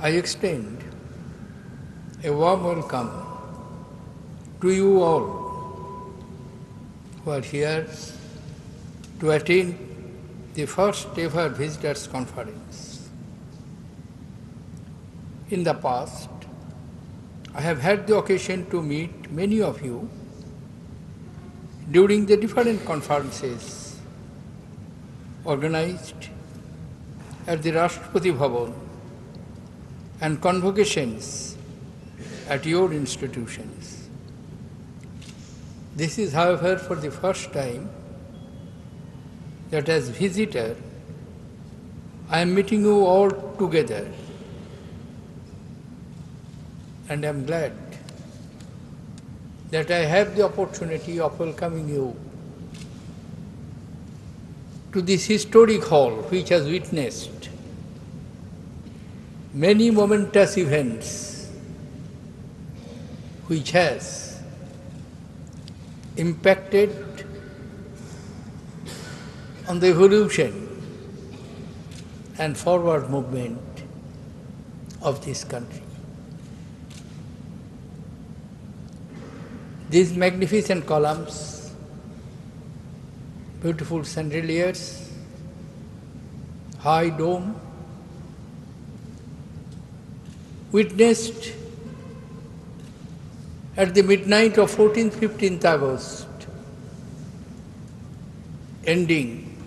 I extend a warm welcome to you all who are here to attend the first ever Visitors Conference. In the past, I have had the occasion to meet many of you during the different conferences organized at the Rashtrapati Bhavan and convocations at your institutions. This is, however, for the first time that as visitor, I am meeting you all together, and I am glad that I have the opportunity of welcoming you to this historic hall which has witnessed many momentous events, which has impacted on the evolution and forward movement of this country. These magnificent columns, beautiful chandeliers, high dome, witnessed at the midnight of 14th-15th August, ending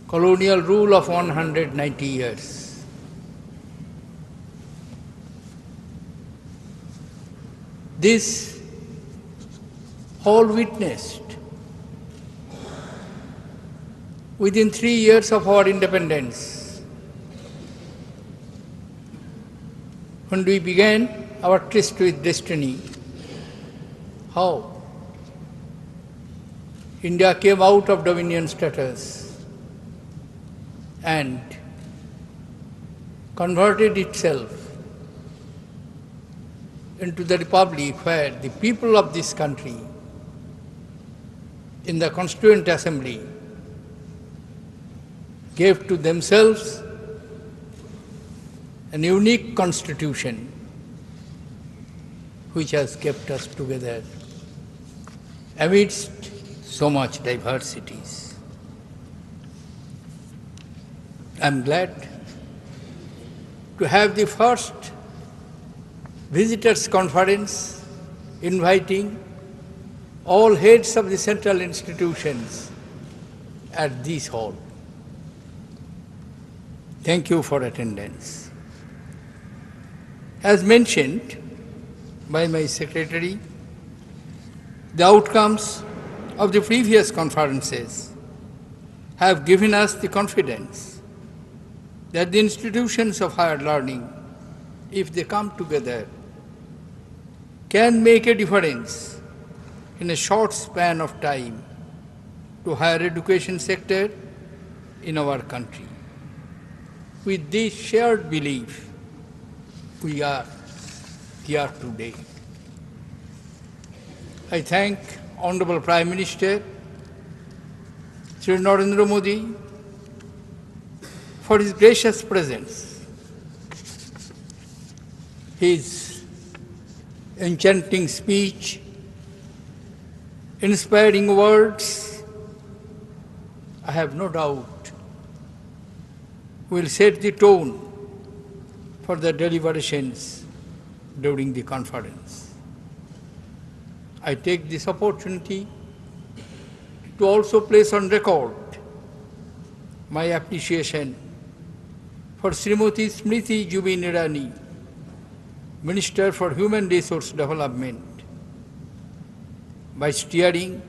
colonial rule of 190 years. This all witnessed within 3 years of our independence, when we began our tryst with destiny, how India came out of dominion status and converted itself into the republic where the people of this country in the Constituent Assembly gave to themselves an unique constitution which has kept us together amidst so much diversities. I am glad to have the first visitors conference inviting all heads of the central institutions at this hall. Thank you for attendance. As mentioned by my secretary, the outcomes of the previous conferences have given us the confidence that the institutions of higher learning, if they come together, can make a difference in a short span of time to higher education sector in our country. With this shared belief, we are here today. I thank Honorable Prime Minister Sri Narendra Modi for his gracious presence, his enchanting speech, inspiring words. I have no doubt will set the tone for the deliberations during the conference. I take this opportunity to also place on record my appreciation for Srimati Smriti Jubin Irani, Minister for Human Resource Development, by steering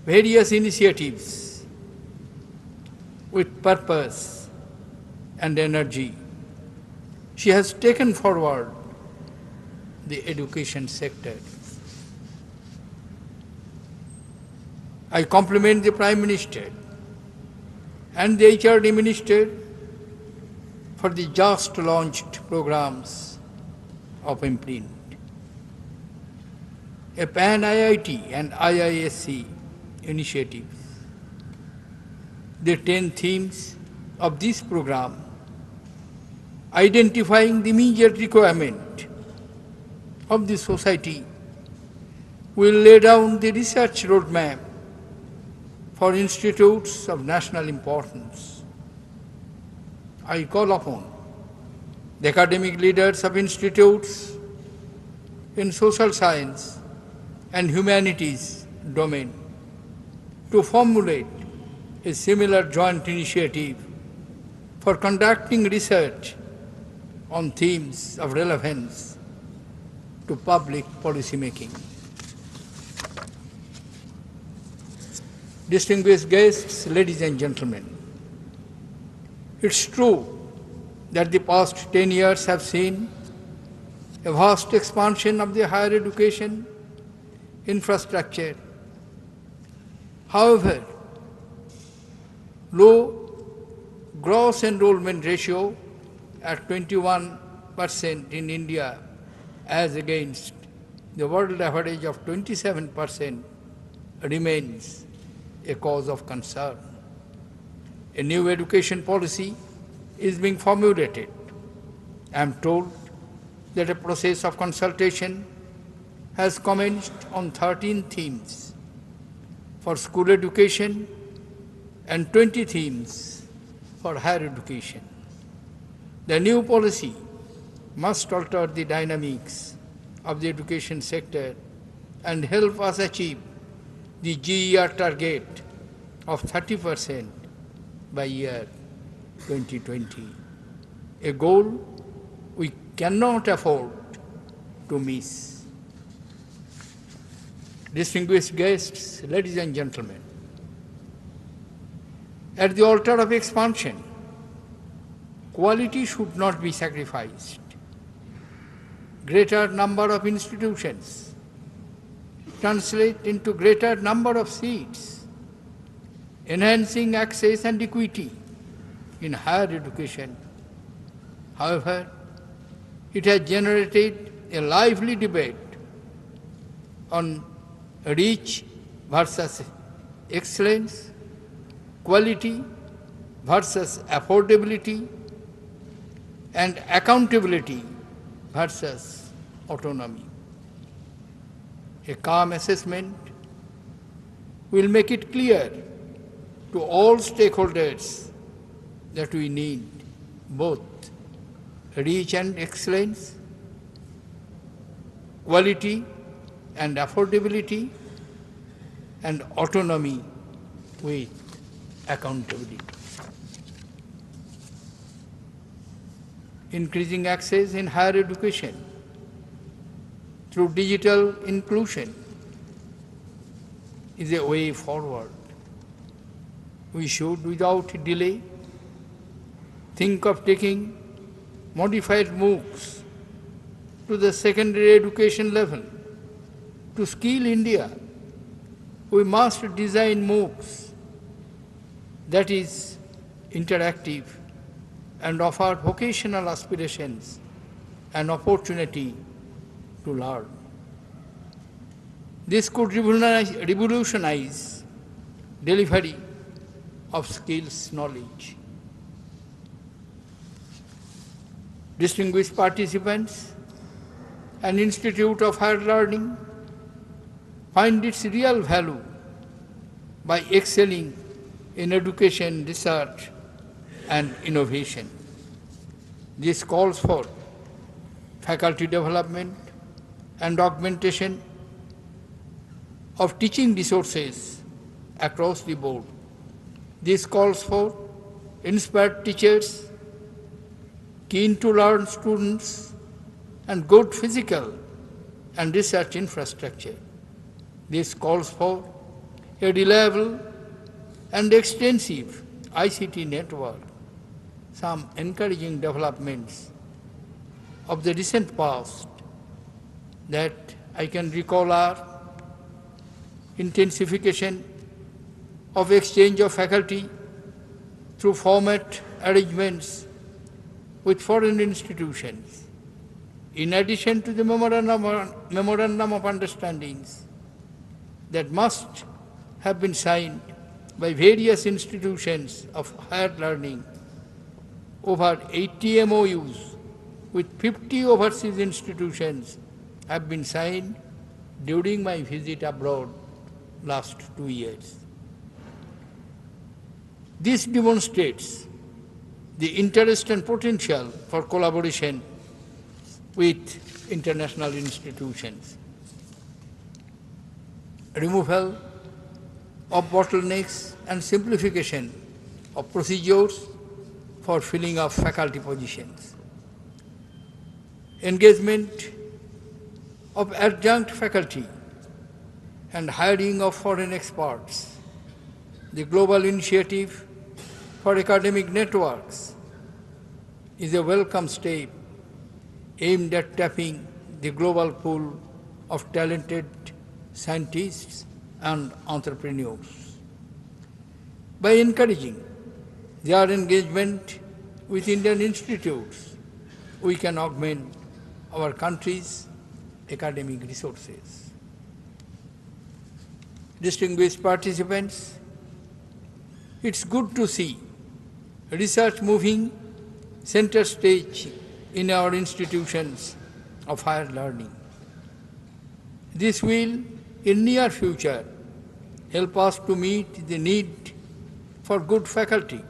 various initiatives with purpose and energy. She has taken forward the education sector. I compliment the Prime Minister and the HRD Minister for the just launched programs of Imprint, a pan-IIT and IISc initiative. The 10 themes of this program identifying the immediate requirement of the society, will lay down the research roadmap for institutes of national importance. I call upon the academic leaders of institutes in social science and humanities domain to formulate a similar joint initiative for conducting research on themes of relevance to public policy making. Distinguished guests, ladies and gentlemen, it's true that the past 10 years have seen a vast expansion of the higher education infrastructure. However, low gross enrollment ratio at 21% in India as against the world average of 27% remains a cause of concern. A new education policy is being formulated. I am told that a process of consultation has commenced on 13 themes for school education and 20 themes for higher education. The new policy must alter the dynamics of the education sector and help us achieve the GER target of 30% by year 2020, a goal we cannot afford to miss. Distinguished guests, ladies and gentlemen, at the altar of expansion, quality should not be sacrificed. Greater number of institutions translate into greater number of seats, enhancing access and equity in higher education. However, it has generated a lively debate on reach versus excellence, quality versus affordability, and accountability versus autonomy. A calm assessment will make it clear to all stakeholders that we need both reach and excellence, quality and affordability, and autonomy with accountability. Increasing access in higher education through digital inclusion is a way forward. We should, without delay, think of taking modified MOOCs to the secondary education level. To skill India, we must design MOOCs that is interactive and offer vocational aspirations and opportunity to learn. This could revolutionize delivery of skills knowledge. Distinguished participants, an institute of higher learning find its real value by excelling in education, research, and innovation. This calls for faculty development and augmentation of teaching resources across the board. This calls for inspired teachers, keen to learn students, and good physical and research infrastructure. This calls for a reliable and extensive ICT network. Some encouraging developments of the recent past that I can recall are intensification of exchange of faculty through format arrangements with foreign institutions, in addition to the memorandum of understandings that must have been signed by various institutions of higher learning. Over 80 MOUs with 50 overseas institutions have been signed during my visit abroad last 2 years. This demonstrates the interest and potential for collaboration with international institutions. Removal of bottlenecks and simplification of procedures for filling of faculty positions. Engagement of adjunct faculty and hiring of foreign experts. The global initiative for academic networks is a welcome step aimed at tapping the global pool of talented scientists and entrepreneurs. By encouraging their engagement with Indian institutes, we can augment our country's academic resources. Distinguished participants, it's good to see research moving center stage in our institutions of higher learning. This will, in near future, help us to meet the need for good faculty.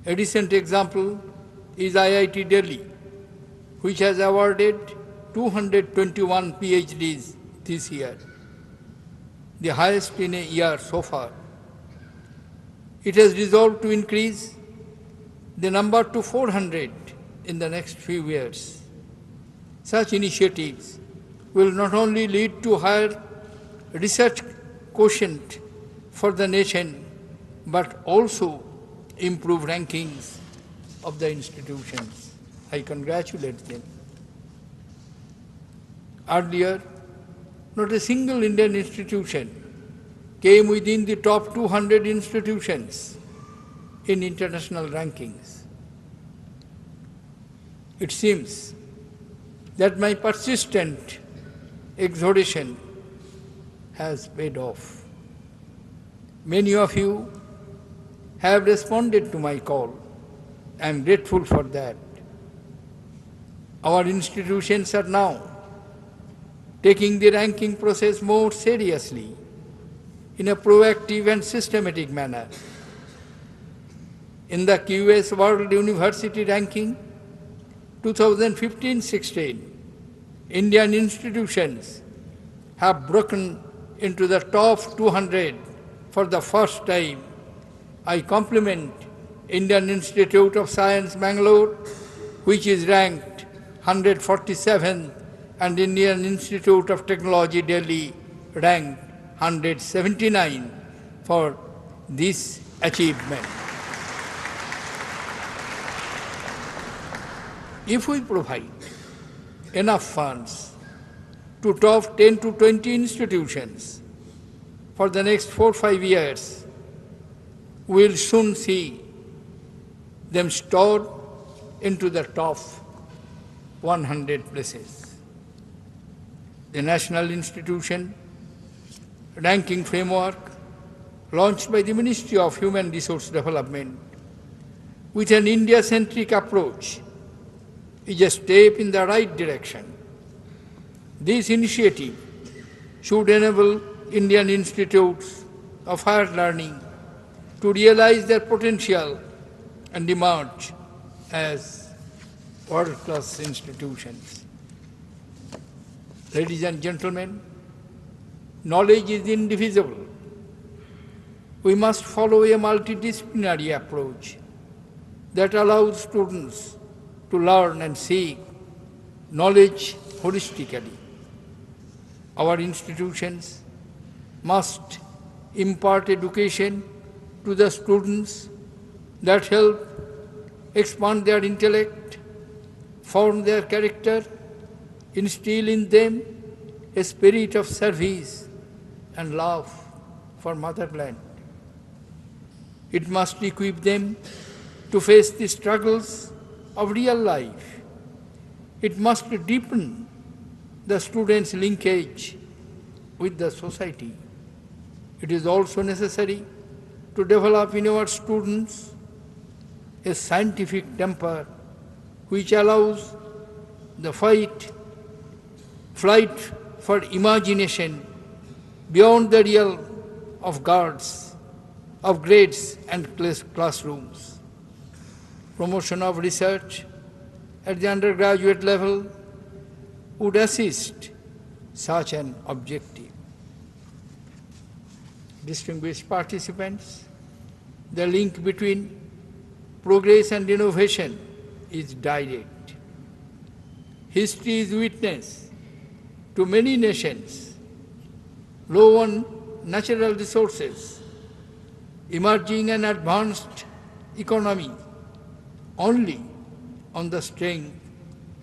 A recent example is IIT Delhi, which has awarded 221 PhDs this year, the highest in a year so far. It has resolved to increase the number to 400 in the next few years. Such initiatives will not only lead to higher research quotient for the nation, but also improve rankings of the institutions. I congratulate them. Earlier, not a single Indian institution came within the top 200 institutions in international rankings. It seems that my persistent exhortation has paid off. Many of you have responded to my call. I am grateful for that. Our institutions are now taking the ranking process more seriously in a proactive and systematic manner. In the QS World University Ranking 2015-16, Indian institutions have broken into the top 200 for the first time. I compliment Indian Institute of Science, Bangalore, which is ranked 147th, and Indian Institute of Technology, Delhi, ranked 179 for this achievement. If we provide enough funds to top 10 to 20 institutions for the next 4 or 5 years, we will soon see them stored into the top 100 places. The National Institution Ranking Framework, launched by the Ministry of Human Resource Development with an India-centric approach, is a step in the right direction. This initiative should enable Indian institutes of higher learning to realize their potential and emerge as world-class institutions. Ladies and gentlemen, knowledge is indivisible. We must follow a multidisciplinary approach that allows students to learn and seek knowledge holistically. Our institutions must impart education to the students that help expand their intellect, form their character, instill in them a spirit of service and love for motherland. It must equip them to face the struggles of real life. It must deepen the students' linkage with the society. It is also necessary to develop in our students a scientific temper which allows the flight for imagination beyond the realm of guards, of grades and classrooms. Promotion of research at the undergraduate level would assist such an objective. Distinguished participants, the link between progress and innovation is direct. History is witness to many nations low on natural resources emerging an advanced economy only on the strength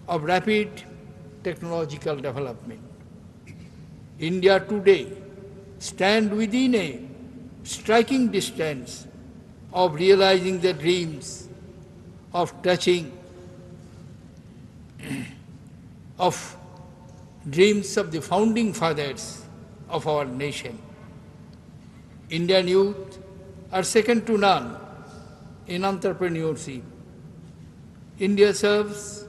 of rapid technological development. India today stands within a striking distance of realizing the dreams of dreams of the founding fathers of our nation. Indian youth are second to none in entrepreneurship. India serves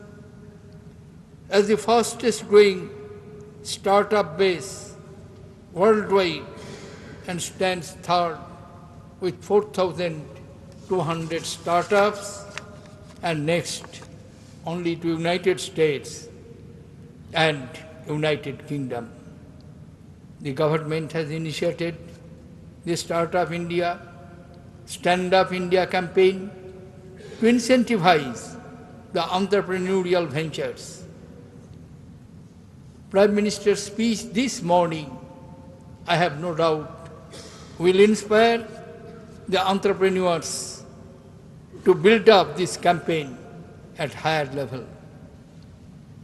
as the fastest growing startup base worldwide and stands third with 4,200 startups and next only to United States and United Kingdom. The government has initiated the Startup India, Stand Up India campaign to incentivize the entrepreneurial ventures. Prime Minister's speech this morning, I have no doubt, will inspire the entrepreneurs to build up this campaign at higher level.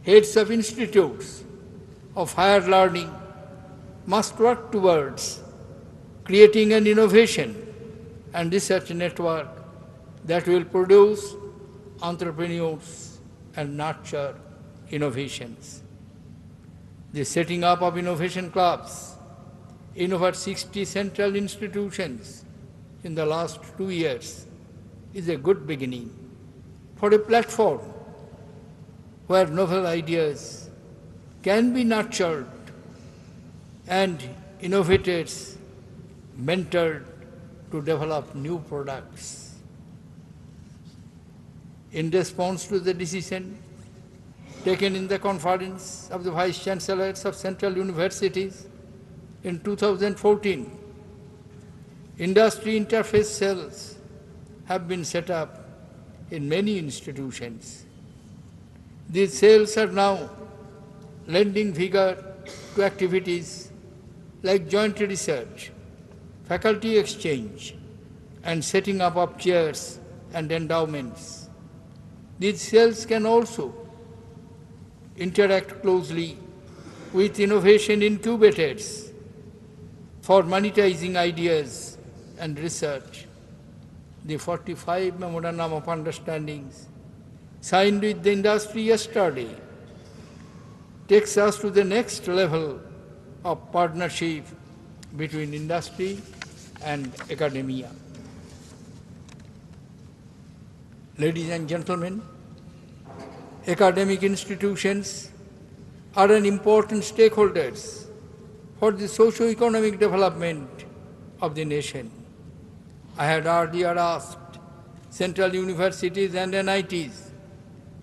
Heads of institutes of higher learning must work towards creating an innovation and research network that will produce entrepreneurs and nurture innovations. The setting up of innovation clubs in over 60 central institutions in the last 2 years is a good beginning for a platform where novel ideas can be nurtured and innovators mentored to develop new products. In response to the decision taken in the conference of the Vice Chancellors of Central Universities in 2014, industry interface cells have been set up in many institutions. These cells are now lending vigor to activities like joint research, faculty exchange, and setting up of chairs and endowments. These cells can also interact closely with innovation incubators for monetizing ideas and research. The 45 Memorandum of Understandings signed with the industry yesterday takes us to the next level of partnership between industry and academia. Ladies and gentlemen, academic institutions are an important stakeholders for the socio-economic development of the nation. I had earlier asked central universities and NITs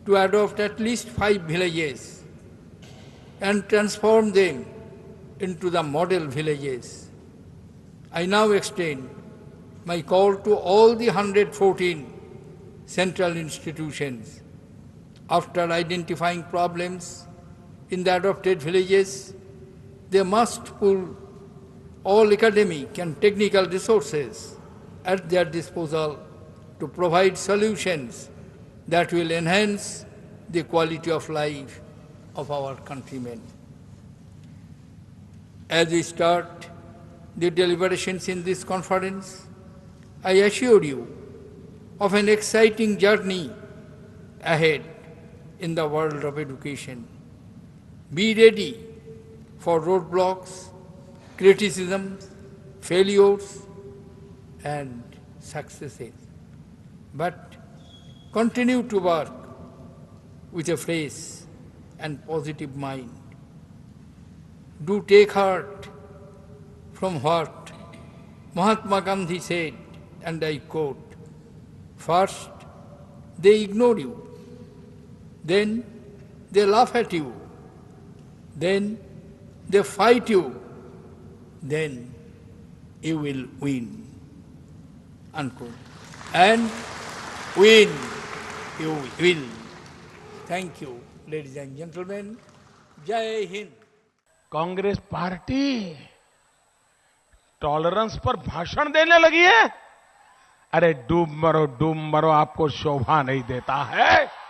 to adopt at least 5 villages and transform them into the model villages. I now extend my call to all the 114 central institutions. After identifying problems in the adopted villages, they must pull all academic and technical resources at their disposal to provide solutions that will enhance the quality of life of our countrymen. As we start the deliberations in this conference, I assure you of an exciting journey ahead in the world of education. Be ready for roadblocks, criticisms, failures, and successes. But continue to work with a fresh and positive mind. Do take heart from what Mahatma Gandhi said, and I quote, "First, they ignore you, then they laugh at you, then they fight you, then you will win." Unquote. And win, you will. Thank you, ladies and gentlemen. Jai Hind. Congress party tolerance पर भाषण देने लगी है। अरे डूब मरो आपको शोभा नहीं देता है।